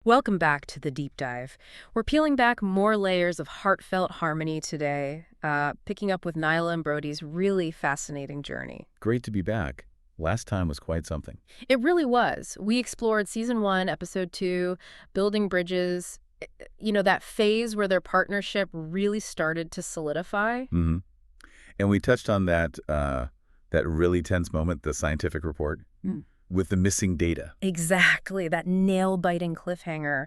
Welcome back to the deep dive. We're peeling back more layers of heartfelt harmony today, picking up with Nyla and Brody's really fascinating journey. Great to be back. Last time was quite something. It really was. We explored season 1, episode 2, building bridges, that phase where their partnership really started to solidify. hmm And we touched on that really tense moment, the scientific report, with the missing data. Exactly, that nail-biting cliffhanger.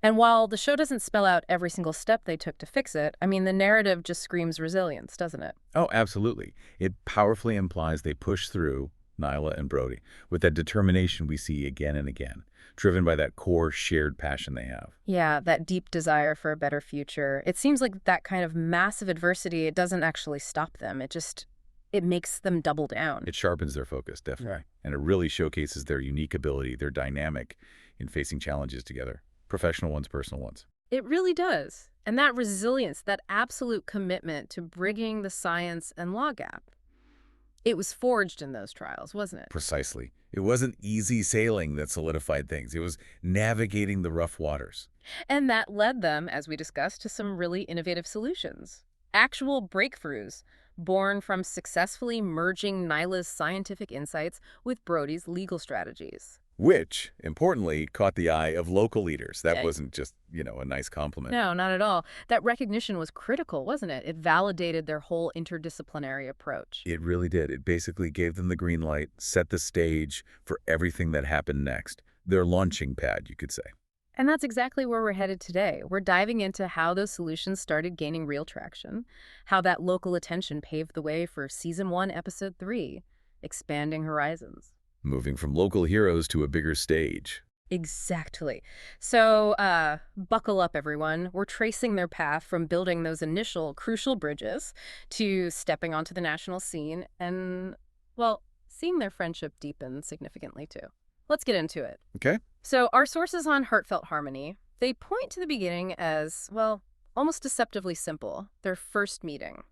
And while the show doesn't spell out every single step they took to fix it, I mean, the narrative just screams resilience, doesn't it? Oh, absolutely. It powerfully implies they push through, Nyla and Brody, with that determination we see again and again, driven by that core shared passion they have. Yeah, that deep desire for a better future. It seems like that kind of massive adversity, it doesn't actually stop them. It makes them double down. It sharpens their focus, definitely. Right. And it really showcases their unique ability, their dynamic in facing challenges together, professional ones, personal ones. It really does. And that resilience, that absolute commitment to bridging the science and law gap, it was forged in those trials, wasn't it? Precisely. It wasn't easy sailing that solidified things. It was navigating the rough waters. And that led them, as we discussed, to some really innovative solutions. Actual breakthroughs born from successfully merging Nyla's scientific insights with Brody's legal strategies. Which, importantly, caught the eye of local leaders. That Yeah. wasn't just, a nice compliment. No, not at all. That recognition was critical, wasn't it? It validated their whole interdisciplinary approach. It really did. It basically gave them the green light, set the stage for everything that happened next. Their launching pad, you could say. And that's exactly where we're headed today. We're diving into how those solutions started gaining real traction, how that local attention paved the way for Season 1, Episode 3, Expanding Horizons. Moving from local heroes to a bigger stage. Exactly. So, buckle up, everyone. We're tracing their path from building those initial crucial bridges to stepping onto the national scene and, well, seeing their friendship deepen significantly, too. Let's get into it. Okay? So our sources on Heartfelt Harmony, they point to the beginning as, well, almost deceptively simple, their first meeting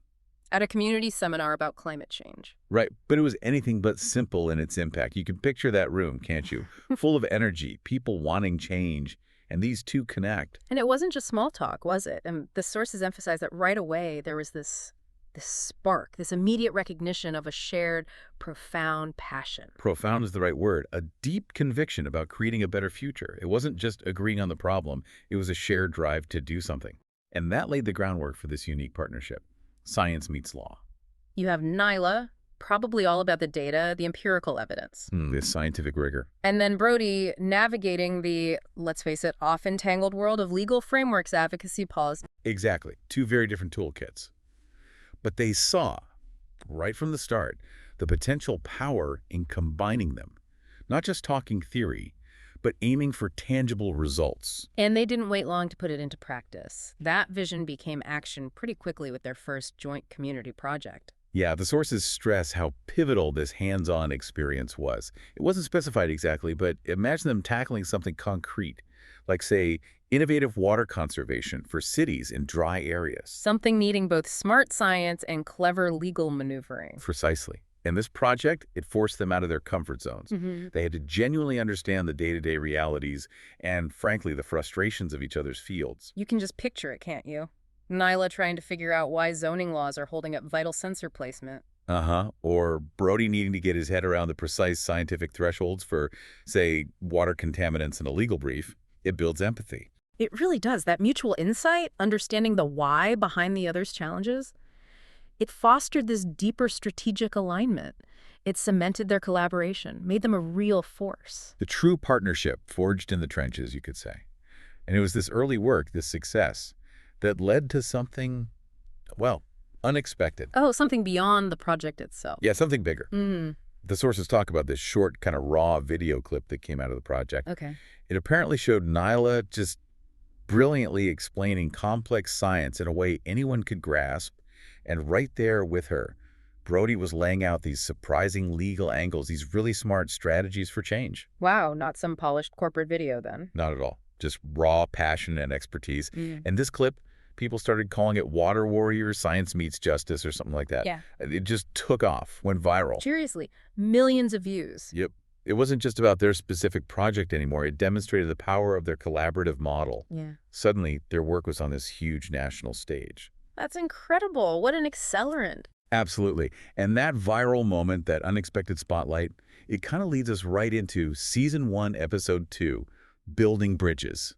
at a community seminar about climate change. Right, but it was anything but simple in its impact. You can picture that room, can't you? Full of energy, people wanting change, and these two connect. And it wasn't just small talk, was it? And the sources emphasize that right away there was this spark, this immediate recognition of a shared, profound passion. Profound is the right word. A deep conviction about creating a better future. It wasn't just agreeing on the problem. It was a shared drive to do something. And that laid the groundwork for this unique partnership. Science meets law. You have Nyla, probably all about the data, the empirical evidence. This scientific rigor. And then Brody navigating the, let's face it, often tangled world of legal frameworks, advocacy, policy. Exactly. Two very different toolkits. But they saw, right from the start, the potential power in combining them. Not just talking theory, but aiming for tangible results. And they didn't wait long to put it into practice. That vision became action pretty quickly with their first joint community project. Yeah, the sources stress how pivotal this hands-on experience was. It wasn't specified exactly, but imagine them tackling something concrete, like, say, innovative water conservation for cities in dry areas. Something needing both smart science and clever legal maneuvering. Precisely. And this project, it forced them out of their comfort zones. They had to genuinely understand the day-to-day realities and, frankly, the frustrations of each other's fields. You can just picture it, can't you? Nyla trying to figure out why zoning laws are holding up vital sensor placement. Or Brody needing to get his head around the precise scientific thresholds for, say, water contaminants in a legal brief. It builds empathy. It really does. That mutual insight, understanding the why behind the other's challenges, it fostered this deeper strategic alignment. It cemented their collaboration, made them a real force. The true partnership forged in the trenches, you could say. And it was this early work, this success, that led to something, well, unexpected. Oh, something beyond the project itself. Yeah, something bigger. The sources talk about this short, kind of raw video clip that came out of the project. Okay. It apparently showed Nyla just brilliantly explaining complex science in a way anyone could grasp, and right there with her, Brody was laying out these surprising legal angles, these really smart strategies for change. Wow, not some polished corporate video then. Not at all. Just raw passion and expertise. And this clip, people started calling it Water Warriors, Science Meets Justice, or something like that. Yeah. It just took off, went viral. Seriously, millions of views. Yep. It wasn't just about their specific project anymore. It demonstrated the power of their collaborative model. Yeah. Suddenly, their work was on this huge national stage. That's incredible. What an accelerant. Absolutely. And that viral moment, that unexpected spotlight, it kind of leads us right into Season 1, Episode 2, Building Bridges.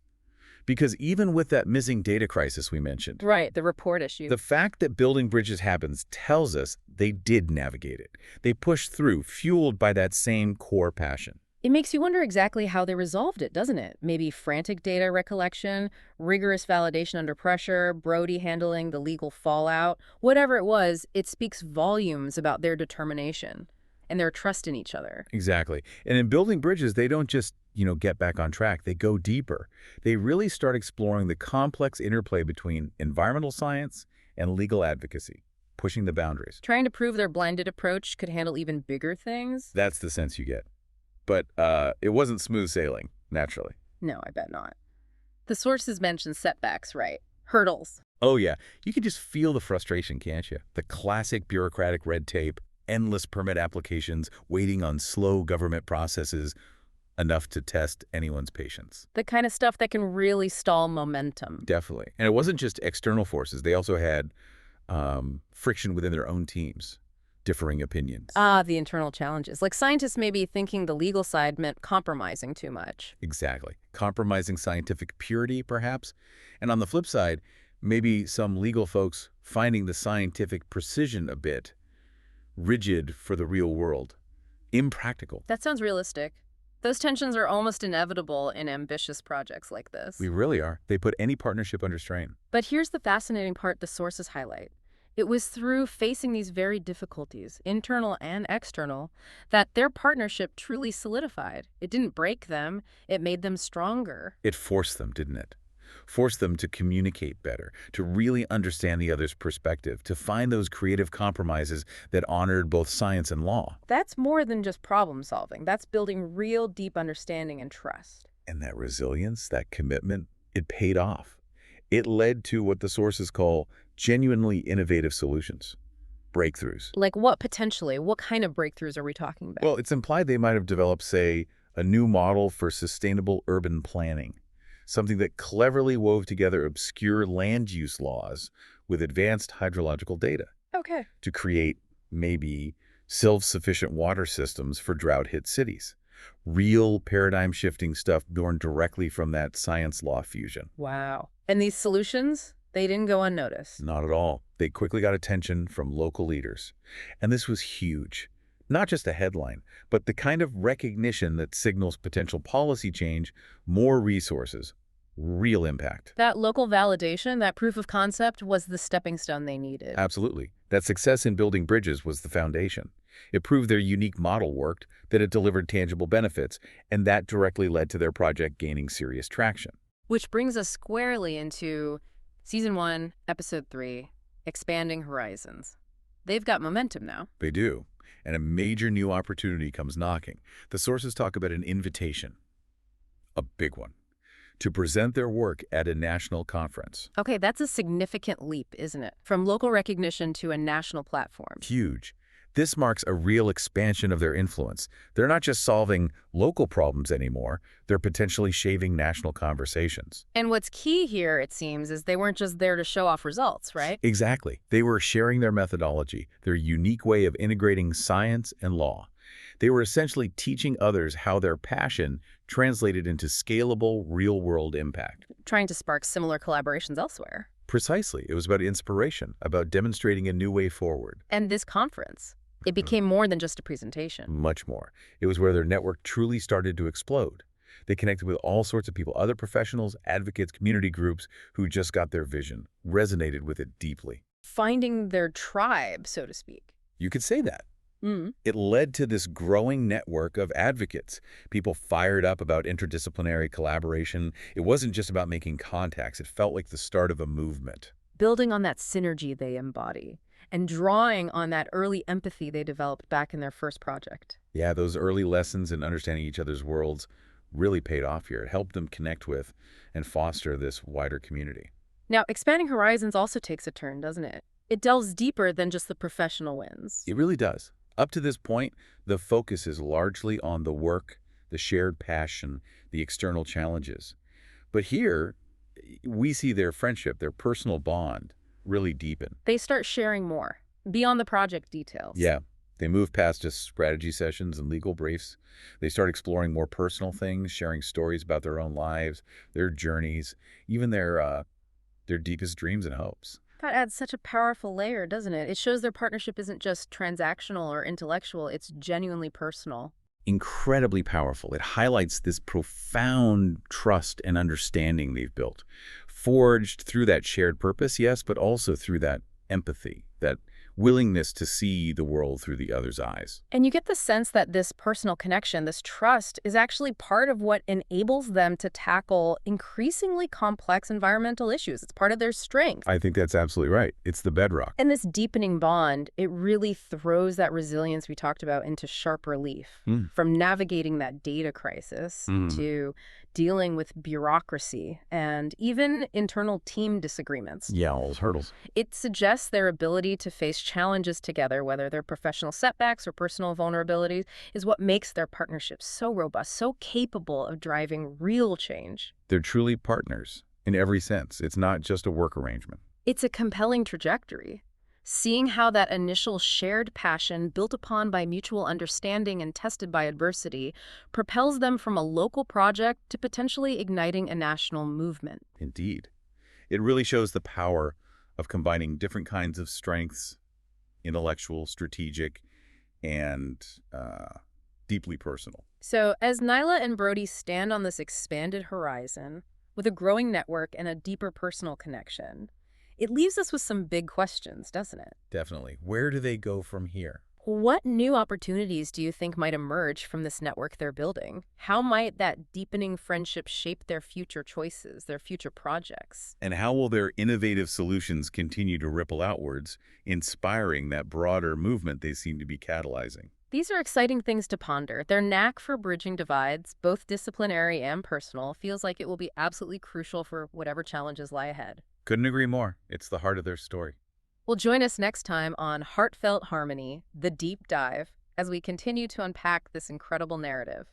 Because even with that missing data crisis we mentioned, Right, the report issue. the fact that building bridges happens tells us they did navigate it. They pushed through, fueled by that same core passion. It makes you wonder exactly how they resolved it, doesn't it? Maybe frantic data recollection, rigorous validation under pressure, Brody handling the legal fallout. Whatever it was, it speaks volumes about their determination and their trust in each other. Exactly. And in building bridges, they don't just, get back on track. They go deeper. They really start exploring the complex interplay between environmental science and legal advocacy, pushing the boundaries. Trying to prove their blended approach could handle even bigger things? That's the sense you get. But it wasn't smooth sailing, naturally. No, I bet not. The sources mention setbacks, right? Hurdles. Oh, yeah. You can just feel the frustration, can't you? The classic bureaucratic red tape, endless permit applications, waiting on slow government processes, enough to test anyone's patience. The kind of stuff that can really stall momentum. Definitely. And it wasn't just external forces. They also had friction within their own teams, differing opinions. The internal challenges. Like scientists may be thinking the legal side meant compromising too much. Exactly. Compromising scientific purity, perhaps. And on the flip side, maybe some legal folks finding the scientific precision a bit rigid for the real world, impractical. That sounds realistic. Those tensions are almost inevitable in ambitious projects like this. We really are. They put any partnership under strain. But here's the fascinating part the sources highlight. It was through facing these very difficulties, internal and external, that their partnership truly solidified. It didn't break them, it made them stronger. It forced them, didn't it? Forced them to communicate better, to really understand the other's perspective, to find those creative compromises that honored both science and law. That's more than just problem solving. That's building real deep understanding and trust. And that resilience, that commitment, it paid off. It led to what the sources call genuinely innovative solutions, breakthroughs. Like what potentially? What kind of breakthroughs are we talking about? Well, it's implied they might have developed, say, a new model for sustainable urban planning, something that cleverly wove together obscure land use laws with advanced hydrological data Okay. to create maybe self-sufficient water systems for drought-hit cities. Real paradigm-shifting stuff born directly from that science-law fusion. Wow. And these solutions, they didn't go unnoticed. Not at all. They quickly got attention from local leaders. And this was huge. Not just a headline, but the kind of recognition that signals potential policy change, more resources, real impact. That local validation, that proof of concept, was the stepping stone they needed. Absolutely. That success in building bridges was the foundation. It proved their unique model worked, that it delivered tangible benefits, and that directly led to their project gaining serious traction. Which brings us squarely into Season 1, Episode 3, Expanding Horizons. They've got momentum now. They do. And a major new opportunity comes knocking. The sources talk about an invitation, a big one, to present their work at a national conference. Okay, that's a significant leap, isn't it? From local recognition to a national platform. Huge. This marks a real expansion of their influence. They're not just solving local problems anymore, they're potentially shaping national conversations. And what's key here, it seems, is they weren't just there to show off results, right? Exactly. They were sharing their methodology, their unique way of integrating science and law. They were essentially teaching others how their passion translated into scalable, real-world impact. Trying to spark similar collaborations elsewhere. Precisely. It was about inspiration, about demonstrating a new way forward. And this conference, it became more than just a presentation. Much more. It was where their network truly started to explode. They connected with all sorts of people, other professionals, advocates, community groups who just got their vision, resonated with it deeply. Finding their tribe, so to speak. You could say that. It led to this growing network of advocates, people fired up about interdisciplinary collaboration. It wasn't just about making contacts. It felt like the start of a movement. Building on that synergy they embody and drawing on that early empathy they developed back in their first project. Yeah, those early lessons in understanding each other's worlds really paid off here. It helped them connect with and foster this wider community. Now, Expanding Horizons also takes a turn, doesn't it? It delves deeper than just the professional wins. It really does. Up to this point, the focus is largely on the work, the shared passion, the external challenges. But here, we see their friendship, their personal bond, really deepen. They start sharing more, beyond the project details. Yeah, they move past just strategy sessions and legal briefs. They start exploring more personal things, sharing stories about their own lives, their journeys, even their deepest dreams and hopes. That adds such a powerful layer, doesn't it? It shows their partnership isn't just transactional or intellectual, it's genuinely personal. Incredibly powerful. It highlights this profound trust and understanding they've built, forged through that shared purpose, yes, but also through that empathy, that willingness to see the world through the other's eyes. And you get the sense that this personal connection, this trust, is actually part of what enables them to tackle increasingly complex environmental issues. It's part of their strength. I think that's absolutely right. It's the bedrock. And this deepening bond, it really throws that resilience we talked about into sharp relief. Mm. From navigating that data crisis to dealing with bureaucracy and even internal team disagreements. Yeah, all those hurdles. It suggests their ability to face challenges together, whether they're professional setbacks or personal vulnerabilities, is what makes their partnership so robust, so capable of driving real change. They're truly partners in every sense. It's not just a work arrangement. It's a compelling trajectory. Seeing how that initial shared passion, built upon by mutual understanding and tested by adversity, propels them from a local project to potentially igniting a national movement. Indeed. It really shows the power of combining different kinds of strengths, intellectual, strategic, and deeply personal. So, as Nyla and Brody stand on this expanded horizon, with a growing network and a deeper personal connection, it leaves us with some big questions, doesn't it? Definitely. Where do they go from here? What new opportunities do you think might emerge from this network they're building? How might that deepening friendship shape their future choices, their future projects? And how will their innovative solutions continue to ripple outwards, inspiring that broader movement they seem to be catalyzing? These are exciting things to ponder. Their knack for bridging divides, both disciplinary and personal, feels like it will be absolutely crucial for whatever challenges lie ahead. Couldn't agree more. It's the heart of their story. Well, join us next time on Heartfelt Harmony, The Deep Dive, as we continue to unpack this incredible narrative.